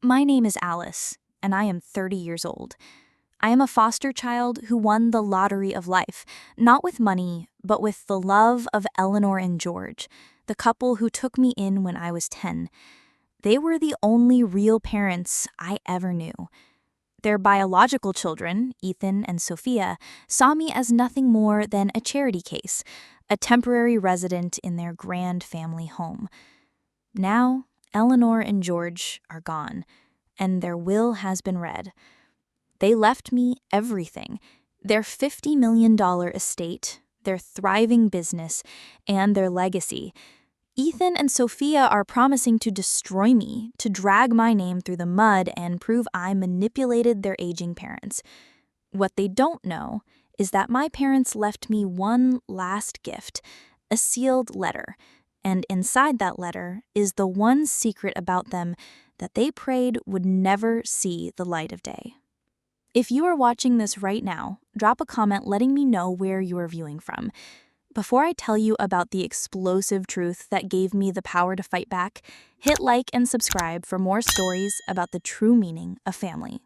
My name is Alice, and I am 30 years old. I am a foster child who won the lottery of life, not with money, but with the love of Eleanor and George, the couple who took me in when I was 10. They were the only real parents I ever knew. Their biological children, Ethan and Sophia, saw me as nothing more than a charity case, a temporary resident in their grand family home. Now, Eleanor and George are gone, and their will has been read. They left me everything: their $50 million estate, their thriving business, and their legacy. Ethan and Sophia are promising to destroy me, to drag my name through the mud and prove I manipulated their aging parents. What they don't know is that my parents left me one last gift, a sealed letter, and inside that letter is the one secret about them that they prayed would never see the light of day. If you are watching this right now, drop a comment letting me know where you are viewing from. Before I tell you about the explosive truth that gave me the power to fight back, hit like and subscribe for more stories about the true meaning of family.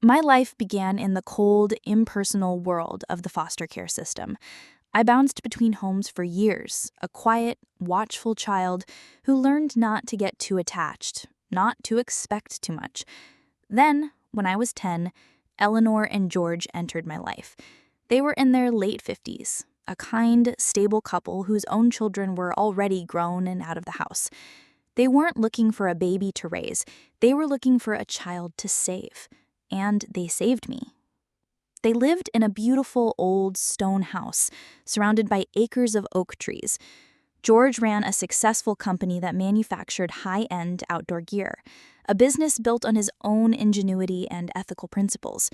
My life began in the cold, impersonal world of the foster care system. I bounced between homes for years, a quiet, watchful child who learned not to get too attached, not to expect too much. Then, when I was 10, Eleanor and George entered my life. They were in their late 50s, a kind, stable couple whose own children were already grown and out of the house. They weren't looking for a baby to raise, they were looking for a child to save. And they saved me. They lived in a beautiful old stone house surrounded by acres of oak trees. George ran a successful company that manufactured high-end outdoor gear, a business built on his own ingenuity and ethical principles.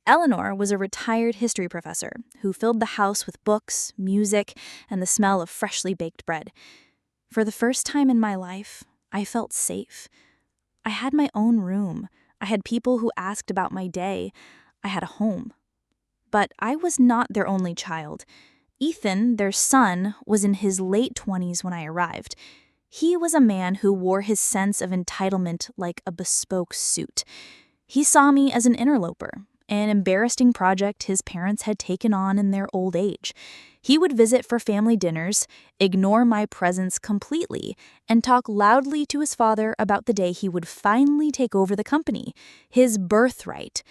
Eleanor was a retired history professor who filled the house with books, music, and the smell of freshly baked bread. For the first time in my life, I felt safe. I had my own room. I had people who asked about my day. I had a home. But I was not their only child. Ethan, their son, was in his late 20s when I arrived. He was a man who wore his sense of entitlement like a bespoke suit. He saw me as an interloper, an embarrassing project his parents had taken on in their old age. He would visit for family dinners, ignore my presence completely, and talk loudly to his father about the day he would finally take over the company, his birthright.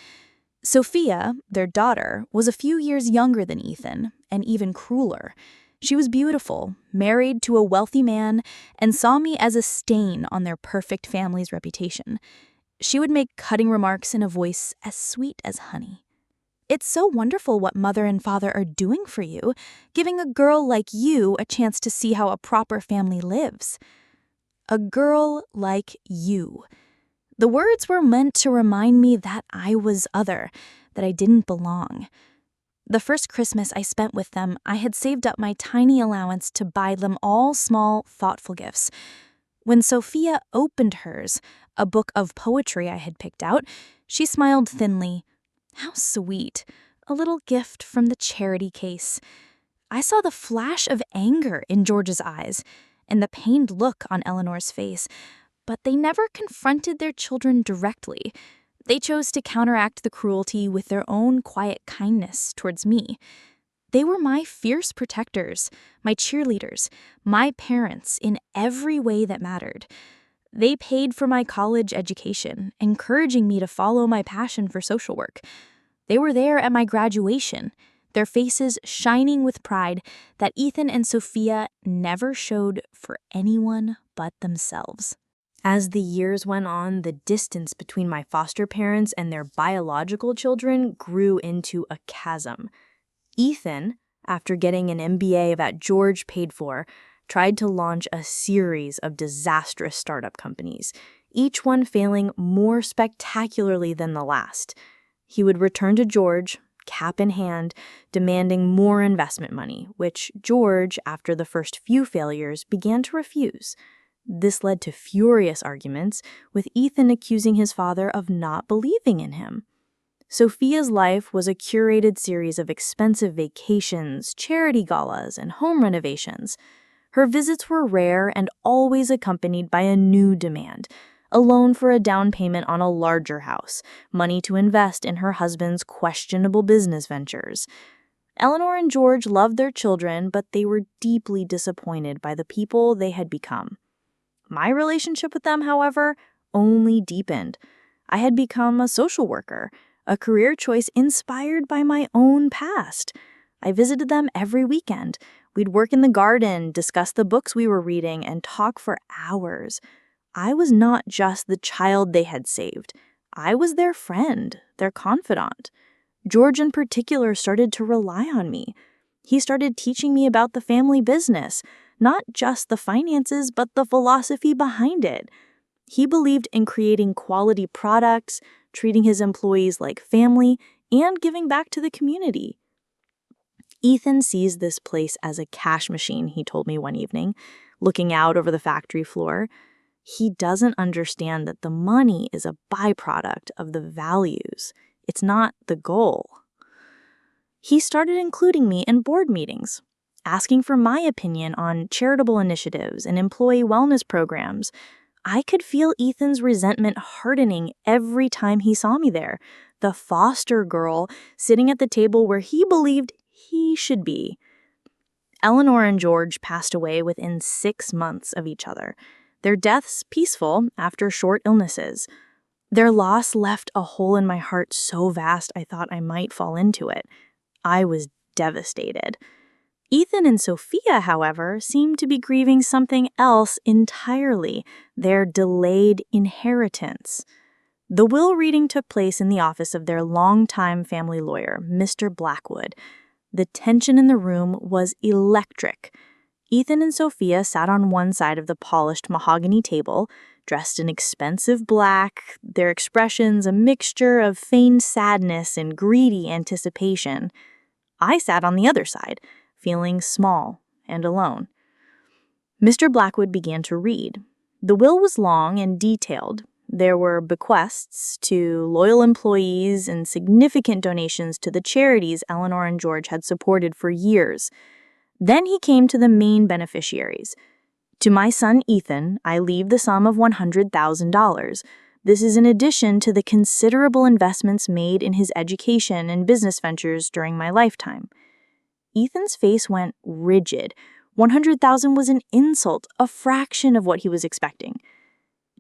Sophia, their daughter, was a few years younger than Ethan, and even crueler. She was beautiful, married to a wealthy man, and saw me as a stain on their perfect family's reputation. She would make cutting remarks in a voice as sweet as honey. "It's so wonderful what mother and father are doing for you, giving a girl like you a chance to see how a proper family lives." A girl like you. The words were meant to remind me that I was other, that I didn't belong. The first Christmas I spent with them, I had saved up my tiny allowance to buy them all small, thoughtful gifts. When Sophia opened hers, a book of poetry I had picked out, she smiled thinly. How sweet, a little gift from the charity case. I saw the flash of anger in George's eyes and the pained look on Eleanor's face, but they never confronted their children directly. They chose to counteract the cruelty with their own quiet kindness towards me. They were my fierce protectors, my cheerleaders, my parents in every way that mattered. They paid for my college education, encouraging me to follow my passion for social work. They were there at my graduation, their faces shining with pride that Ethan and Sophia never showed for anyone but themselves. As the years went on, the distance between my foster parents and their biological children grew into a chasm. Ethan, after getting an MBA that George paid for, tried to launch a series of disastrous startup companies, each one failing more spectacularly than the last. He would return to George, cap in hand, demanding more investment money, which George, after the first few failures, began to refuse. This led to furious arguments, with Ethan accusing his father of not believing in him. Sophia's life was a curated series of expensive vacations, charity galas, and home renovations. Her visits were rare and always accompanied by a new demand, a loan for a down payment on a larger house, money to invest in her husband's questionable business ventures. Eleanor and George loved their children, but they were deeply disappointed by the people they had become. My relationship with them, however, only deepened. I had become a social worker, a career choice inspired by my own past. I visited them every weekend. We'd work in the garden, discuss the books we were reading, and talk for hours. I was not just the child they had saved. I was their friend, their confidant. George in particular started to rely on me. He started teaching me about the family business, not just the finances, but the philosophy behind it. He believed in creating quality products, treating his employees like family, and giving back to the community. Ethan sees this place as a cash machine, he told me one evening, looking out over the factory floor. He doesn't understand that the money is a byproduct of the values. It's not the goal. He started including me in board meetings, asking for my opinion on charitable initiatives and employee wellness programs. I could feel Ethan's resentment hardening every time he saw me there, the foster girl sitting at the table where he believed he should be. Eleanor and George passed away within 6 months of each other, their deaths peaceful after short illnesses. Their loss left a hole in my heart so vast I thought I might fall into it. I was devastated. Ethan and Sophia, however, seemed to be grieving something else entirely, their delayed inheritance. The will reading took place in the office of their longtime family lawyer, Mr. Blackwood. The tension in the room was electric. Ethan and Sophia sat on one side of the polished mahogany table, dressed in expensive black, their expressions a mixture of feigned sadness and greedy anticipation. I sat on the other side, feeling small and alone. Mr. Blackwood began to read. The will was long and detailed. There were bequests to loyal employees and significant donations to the charities Eleanor and George had supported for years. Then he came to the main beneficiaries. To my son Ethan, I leave the sum of $100,000. This is in addition to the considerable investments made in his education and business ventures during my lifetime. Ethan's face went rigid. $100,000 was an insult, a fraction of what he was expecting.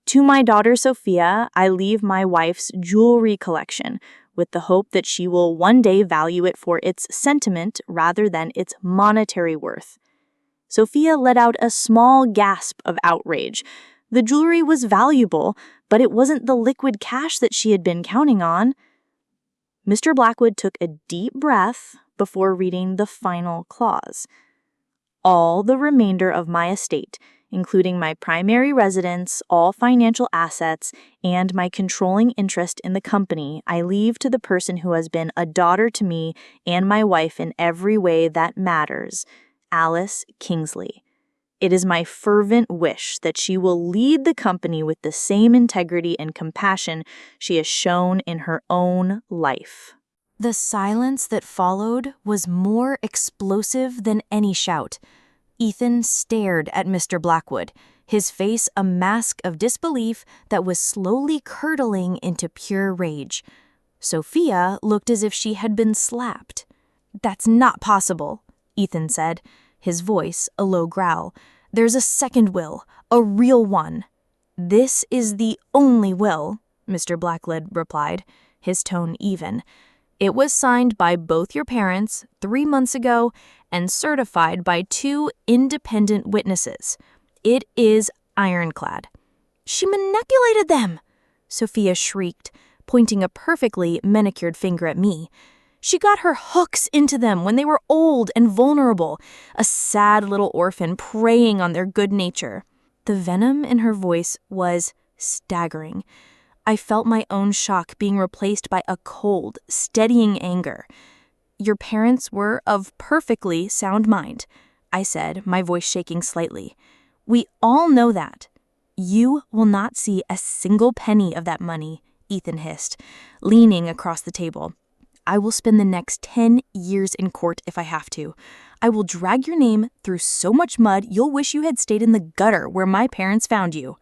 To my daughter Sophia, I leave my wife's jewelry collection with the hope that she will one day value it for its sentiment rather than its monetary worth. Sophia let out a small gasp of outrage. The jewelry was valuable, but it wasn't the liquid cash that she had been counting on. Mr. Blackwood took a deep breath before reading the final clause. All the remainder of my estate, including my primary residence, all financial assets, and my controlling interest in the company, I leave to the person who has been a daughter to me and my wife in every way that matters, Alice Kingsley. It is my fervent wish that she will lead the company with the same integrity and compassion she has shown in her own life. The silence that followed was more explosive than any shout. Ethan stared at Mr. Blackwood, his face a mask of disbelief that was slowly curdling into pure rage. Sophia looked as if she had been slapped. "That's not possible," Ethan said, his voice a low growl. "There's a second will, a real one." "This is the only will," Mr. Blackwood replied, his tone even. "It was signed by both your parents 3 months ago and certified by 2 independent witnesses. It is ironclad." "She manipulated them!" Sophia shrieked, pointing a perfectly manicured finger at me. "She got her hooks into them when they were old and vulnerable, a sad little orphan preying on their good nature." The venom in her voice was staggering. I felt my own shock being replaced by a cold, steadying anger. "Your parents were of perfectly sound mind," I said, my voice shaking slightly. "We all know that." "You will not see a single penny of that money," Ethan hissed, leaning across the table. "I will spend the next 10 years in court if I have to. I will drag your name through so much mud you'll wish you had stayed in the gutter where my parents found you."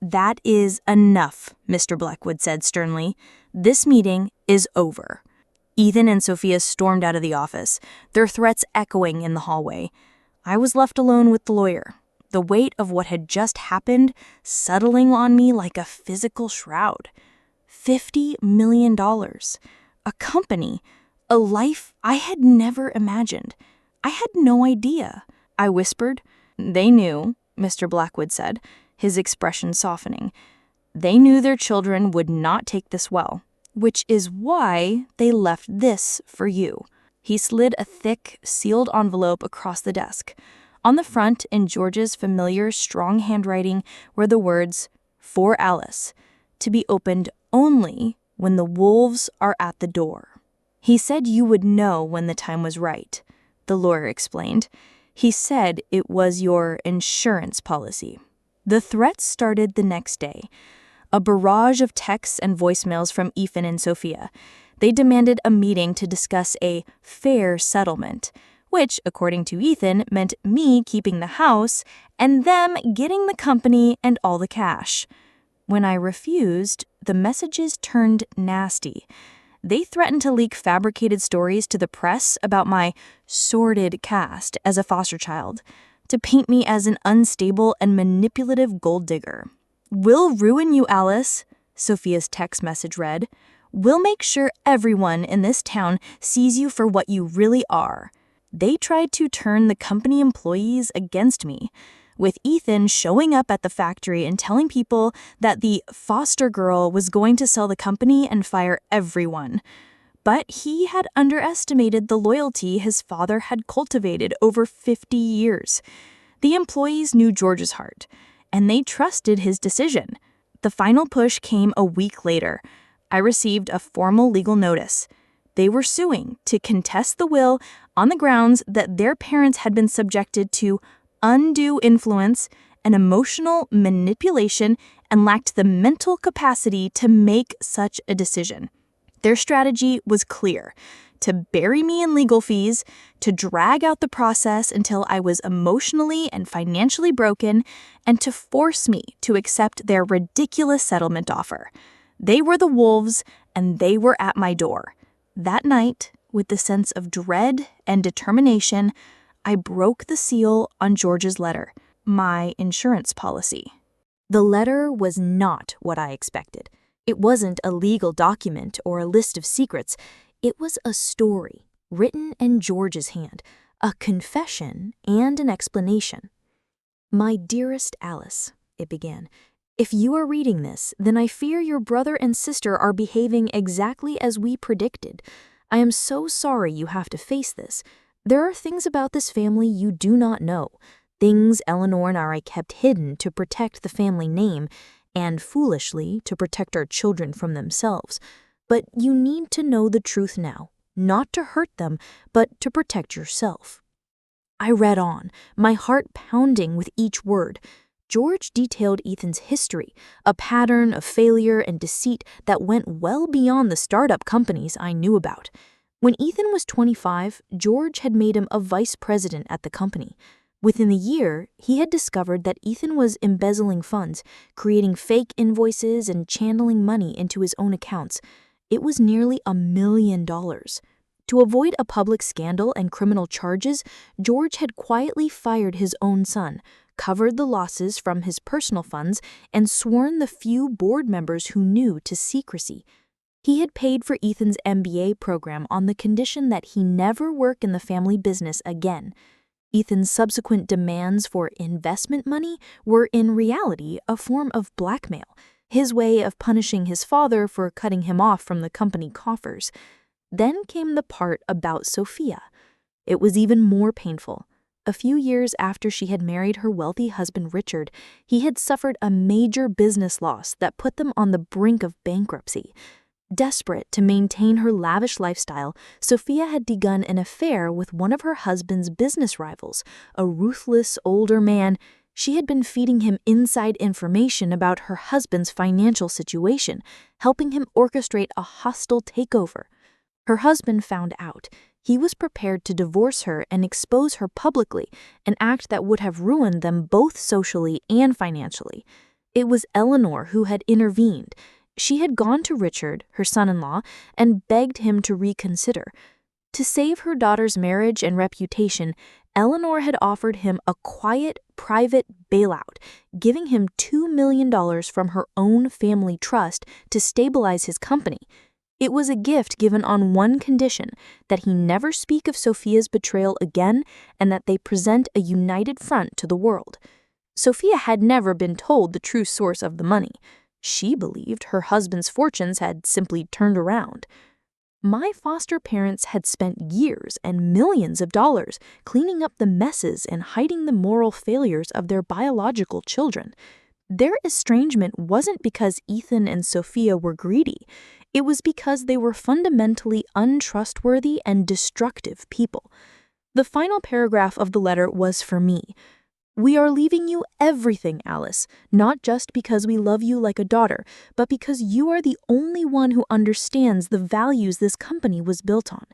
"That is enough," Mr. Blackwood said sternly. "This meeting is over." Ethan and Sophia stormed out of the office, their threats echoing in the hallway. I was left alone with the lawyer, the weight of what had just happened settling on me like a physical shroud. $50 million. A company. A life I had never imagined. I had no idea. I whispered. "They knew," Mr. Blackwood said, his expression softening. "They knew their children would not take this well, which is why they left this for you." He slid a thick, sealed envelope across the desk. On the front, in George's familiar, strong handwriting, were the words, "For Alice, to be opened only when the wolves are at the door." "He said you would know when the time was right," the lawyer explained. "He said it was your insurance policy." The threats started the next day. A barrage of texts and voicemails from Ethan and Sophia. They demanded a meeting to discuss a fair settlement, which, according to Ethan, meant me keeping the house and them getting the company and all the cash. When I refused, the messages turned nasty. They threatened to leak fabricated stories to the press about my sordid past as a foster child, to paint me as an unstable and manipulative gold digger. "We'll ruin you, Alice," Sophia's text message read. "We'll make sure everyone in this town sees you for what you really are." They tried to turn the company employees against me, with Ethan showing up at the factory and telling people that the foster girl was going to sell the company and fire everyone. But he had underestimated the loyalty his father had cultivated over 50 years. The employees knew George's heart, and they trusted his decision. The final push came a week later. I received a formal legal notice. They were suing to contest the will on the grounds that their parents had been subjected to undue influence and emotional manipulation and lacked the mental capacity to make such a decision. Their strategy was clear: to bury me in legal fees, to drag out the process until I was emotionally and financially broken, and to force me to accept their ridiculous settlement offer. They were the wolves, and they were at my door. That night, with the sense of dread and determination, I broke the seal on George's letter, my insurance policy. The letter was not what I expected. It wasn't a legal document or a list of secrets. It was a story, written in George's hand, a confession and an explanation. "My dearest Alice," it began, "if you are reading this, then I fear your brother and sister are behaving exactly as we predicted. I am so sorry you have to face this. There are things about this family you do not know, things Eleanor and I kept hidden to protect the family name, and foolishly to protect our children from themselves. But you need to know the truth now, not to hurt them, but to protect yourself." I read on, my heart pounding with each word. George detailed Ethan's history, a pattern of failure and deceit that went well beyond the startup companies I knew about. When Ethan was 25, George had made him a vice president at the company. Within a year, he had discovered that Ethan was embezzling funds, creating fake invoices and channeling money into his own accounts. It was nearly $1 million. To avoid a public scandal and criminal charges, George had quietly fired his own son, covered the losses from his personal funds, and sworn the few board members who knew to secrecy. He had paid for Ethan's MBA program on the condition that he never work in the family business again. Ethan's subsequent demands for investment money were in reality a form of blackmail, his way of punishing his father for cutting him off from the company coffers. Then came the part about Sophia. It was even more painful. A few years after she had married her wealthy husband Richard, he had suffered a major business loss that put them on the brink of bankruptcy. Desperate to maintain her lavish lifestyle, Sophia had begun an affair with one of her husband's business rivals, a ruthless older man. She had been feeding him inside information about her husband's financial situation, helping him orchestrate a hostile takeover. Her husband found out. He was prepared to divorce her and expose her publicly, an act that would have ruined them both socially and financially. It was Eleanor who had intervened. She had gone to Richard, her son-in-law, and begged him to reconsider. To save her daughter's marriage and reputation, Eleanor had offered him a quiet, private bailout, giving him $2 million from her own family trust to stabilize his company. It was a gift given on one condition, that he never speak of Sophia's betrayal again and that they present a united front to the world. Sophia had never been told the true source of the money. She believed her husband's fortunes had simply turned around. My foster parents had spent years and millions of dollars cleaning up the messes and hiding the moral failures of their biological children. Their estrangement wasn't because Ethan and Sophia were greedy. It was because they were fundamentally untrustworthy and destructive people. The final paragraph of the letter was for me. "We are leaving you everything, Alice, not just because we love you like a daughter, but because you are the only one who understands the values this company was built on.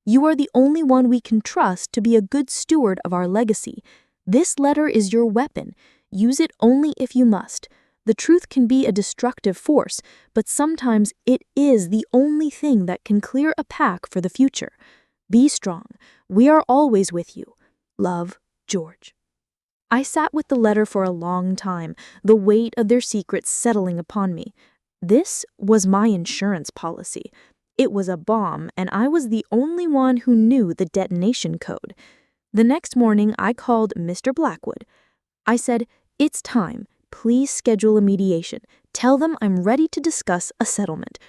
You are the only one we can trust to be a good steward of our legacy. This letter is your weapon. Use it only if you must. The truth can be a destructive force, but sometimes it is the only thing that can clear a path for the future. Be strong. We are always with you. Love, George." I sat with the letter for a long time, the weight of their secrets settling upon me. This was my insurance policy. It was a bomb, and I was the only one who knew the detonation code. The next morning, I called Mr. Blackwood. I said, "It's time. Please schedule a mediation. Tell them I'm ready to discuss a settlement."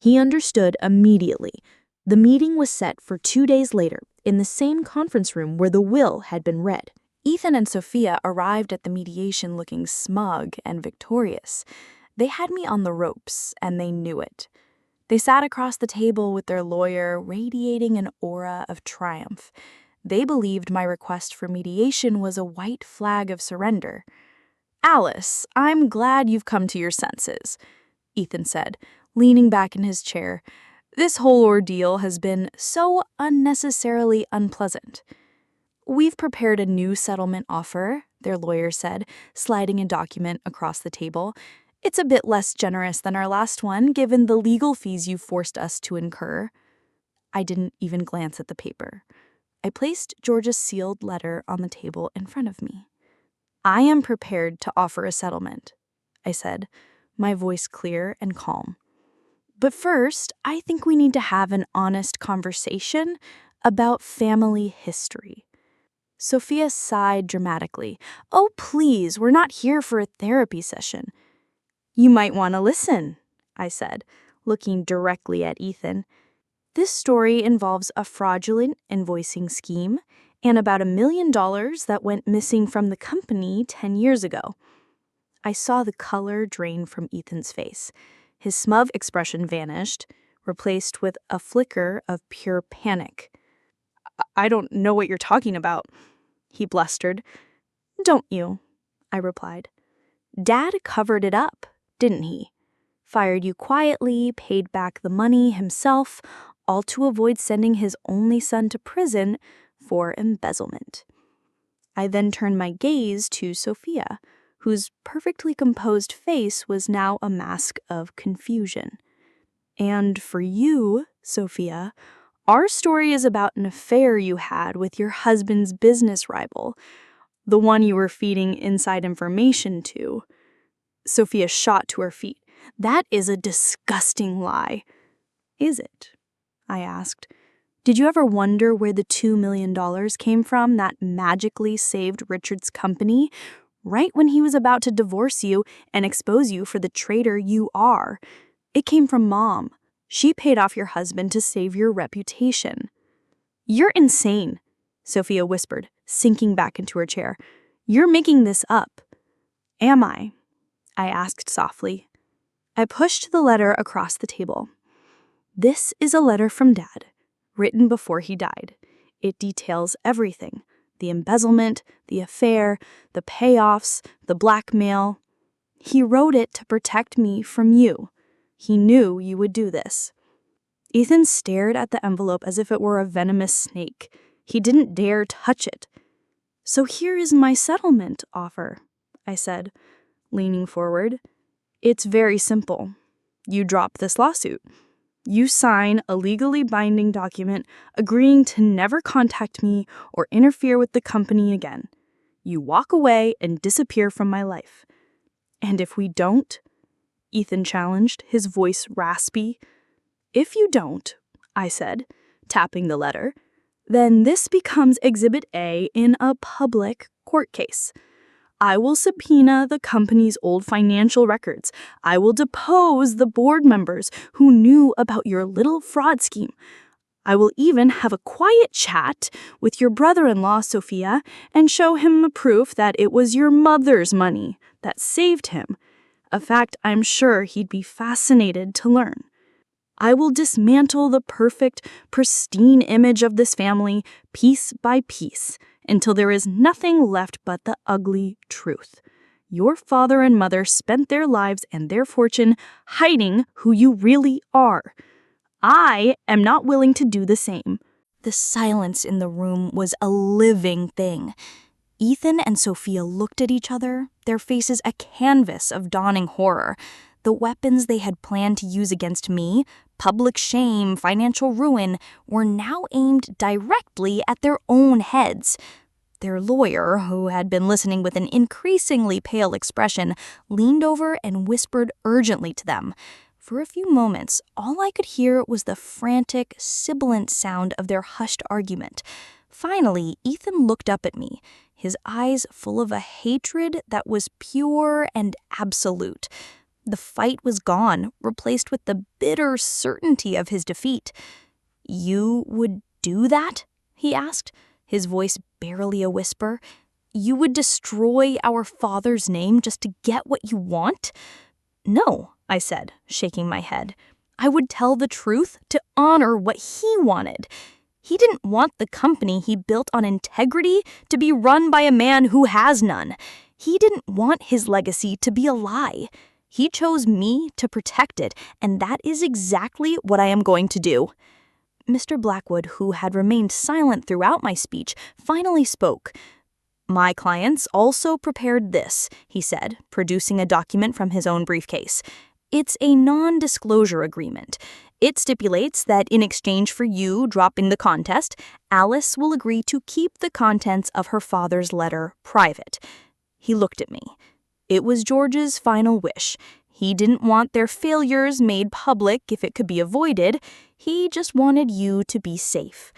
He understood immediately. The meeting was set for 2 days later, in the same conference room where the will had been read. Ethan and Sophia arrived at the mediation looking smug and victorious. They had me on the ropes, and they knew it. They sat across the table with their lawyer, radiating an aura of triumph. They believed my request for mediation was a white flag of surrender. "Alice, I'm glad you've come to your senses," Ethan said, leaning back in his chair. "This whole ordeal has been so unnecessarily unpleasant." "We've prepared a new settlement offer," their lawyer said, sliding a document across the table. "It's a bit less generous than our last one, given the legal fees you forced us to incur." I didn't even glance at the paper. I placed George's sealed letter on the table in front of me. "I am prepared to offer a settlement," I said, my voice clear and calm. "But first, I think we need to have an honest conversation about family history." Sophia sighed dramatically. "Oh, please, we're not here for a therapy session." "You might want to listen," I said, looking directly at Ethan. "This story involves a fraudulent invoicing scheme and about $1 million that went missing from the company 10 years ago." I saw the color drain from Ethan's face. His smug expression vanished, replaced with a flicker of pure panic. "I don't know what you're talking about," he blustered. "Don't you?" I replied. "Dad covered it up, didn't he? Fired you quietly, paid back the money himself, all to avoid sending his only son to prison for embezzlement." I then turned my gaze to Sophia, whose perfectly composed face was now a mask of confusion. "And for you, Sophia, our story is about an affair you had with your husband's business rival, the one you were feeding inside information to." Sophia shot to her feet. "That is a disgusting lie." "Is it?" I asked. "Did you ever wonder where the $2 million came from that magically saved Richard's company, right when he was about to divorce you and expose you for the traitor you are? It came from Mom. She paid off your husband to save your reputation." "You're insane," Sophia whispered, sinking back into her chair. "You're making this up." "Am I?" I asked softly. I pushed the letter across the table. "This is a letter from Dad, written before he died. It details everything: the embezzlement, the affair, the payoffs, the blackmail. He wrote it to protect me from you. He knew you would do this." Ethan stared at the envelope as if it were a venomous snake. He didn't dare touch it. "So here is my settlement offer," I said. leaning forward. "It's very simple. You drop this lawsuit. You sign a legally binding document agreeing to never contact me or interfere with the company again. You walk away and disappear from my life." "And if we don't?" Ethan challenged, his voice raspy. "If you don't," I said, tapping the letter, "then this becomes Exhibit A in a public court case. I will subpoena the company's old financial records. I will depose the board members who knew about your little fraud scheme. I will even have a quiet chat with your brother-in-law, Sophia, and show him proof that it was your mother's money that saved him, a fact I'm sure he'd be fascinated to learn. I will dismantle the perfect, pristine image of this family piece by piece until there is nothing left but the ugly truth. Your father and mother spent their lives and their fortune hiding who you really are. I am not willing to do the same." The silence in the room was a living thing. Ethan and Sophia looked at each other, their faces a canvas of dawning horror. The weapons they had planned to use against me, public shame, financial ruin, were now aimed directly at their own heads. Their lawyer, who had been listening with an increasingly pale expression, leaned over and whispered urgently to them. For a few moments, all I could hear was the frantic, sibilant sound of their hushed argument. Finally, Ethan looked up at me, his eyes full of a hatred that was pure and absolute. The fight was gone, replaced with the bitter certainty of his defeat. "You would do that?" he asked, his voice barely a whisper. "You would destroy our father's name just to get what you want?" "No," I said, shaking my head. "I would tell the truth to honor what he wanted. He didn't want the company he built on integrity to be run by a man who has none. He didn't want his legacy to be a lie. He chose me to protect it, and that is exactly what I am going to do." Mr. Blackwood, who had remained silent throughout my speech, finally spoke. "My clients also prepared this," he said, producing a document from his own briefcase. "It's a non-disclosure agreement. It stipulates that in exchange for you dropping the contest, Alice will agree to keep the contents of her father's letter private." He looked at me. It was George's final wish. He didn't want their failures made public if it could be avoided. He just wanted you to be safe.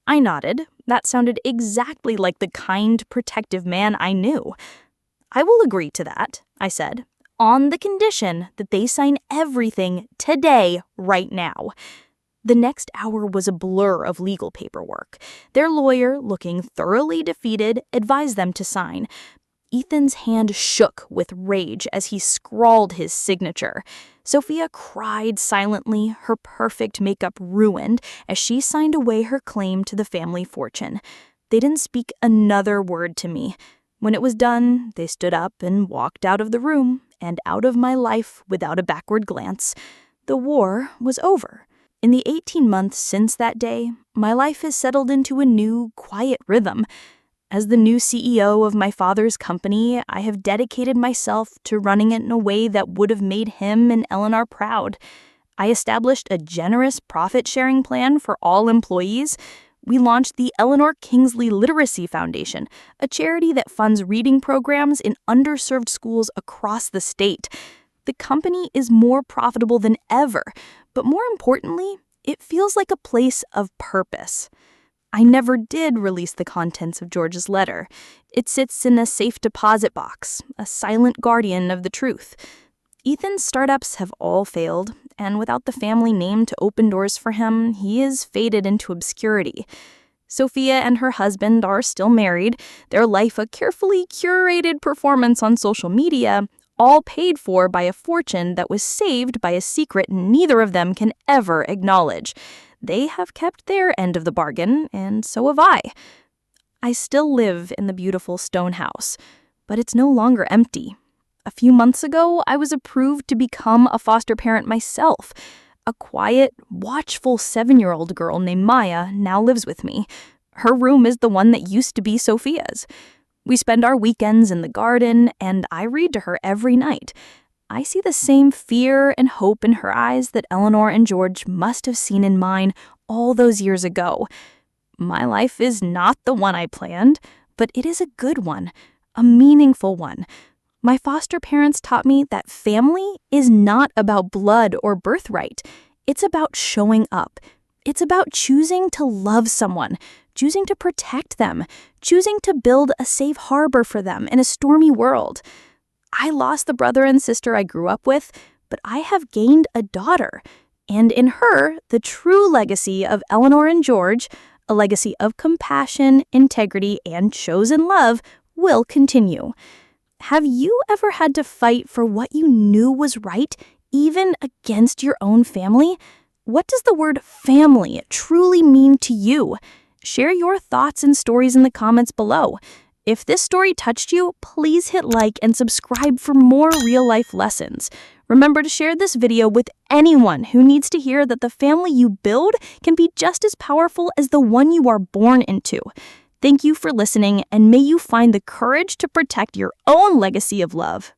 I nodded. That sounded exactly like the kind, protective man I knew. "I will agree to that," I said, "on the condition that they sign everything today, right now." The next hour was a blur of legal paperwork. Their lawyer, looking thoroughly defeated, advised them to sign. Ethan's hand shook with rage as he scrawled his signature. Sophia cried silently, her perfect makeup ruined, as she signed away her claim to the family fortune. They didn't speak another word to me. When it was done, they stood up and walked out of the room and out of my life without a backward glance. The war was over. In the 18 months since that day, my life has settled into a new, quiet rhythm. As the new CEO of my father's company, I have dedicated myself to running it in a way that would have made him and Eleanor proud. I established a generous profit-sharing plan for all employees. We launched the Eleanor Kingsley Literacy Foundation, a charity that funds reading programs in underserved schools across the state. The company is more profitable than ever, but more importantly, it feels like a place of purpose. I never did release the contents of George's letter. It sits in a safe deposit box, a silent guardian of the truth. Ethan's startups have all failed, and without the family name to open doors for him, he is faded into obscurity. Sophia and her husband are still married, their life a carefully curated performance on social media, all paid for by a fortune that was saved by a secret neither of them can ever acknowledge. They have kept their end of the bargain, and so have I. I still live in the beautiful stone house, but it's no longer empty. A few months ago, I was approved to become a foster parent myself. A quiet, watchful 7-year-old girl named Maya now lives with me. Her room is the one that used to be Sophia's. We spend our weekends in the garden, and I read to her every night. I see the same fear and hope in her eyes that Eleanor and George must have seen in mine all those years ago. My life is not the one I planned, but it is a good one, a meaningful one. My foster parents taught me that family is not about blood or birthright. It's about showing up. It's about choosing to love someone, choosing to protect them, choosing to build a safe harbor for them in a stormy world. I lost the brother and sister I grew up with, but I have gained a daughter. And in her, the true legacy of Eleanor and George, a legacy of compassion, integrity, and chosen love, will continue. Have you ever had to fight for what you knew was right, even against your own family? What does the word family truly mean to you? Share your thoughts and stories in the comments below. If this story touched you, please hit like and subscribe for more real-life lessons. Remember to share this video with anyone who needs to hear that the family you build can be just as powerful as the one you are born into. Thank you for listening, and may you find the courage to protect your own legacy of love.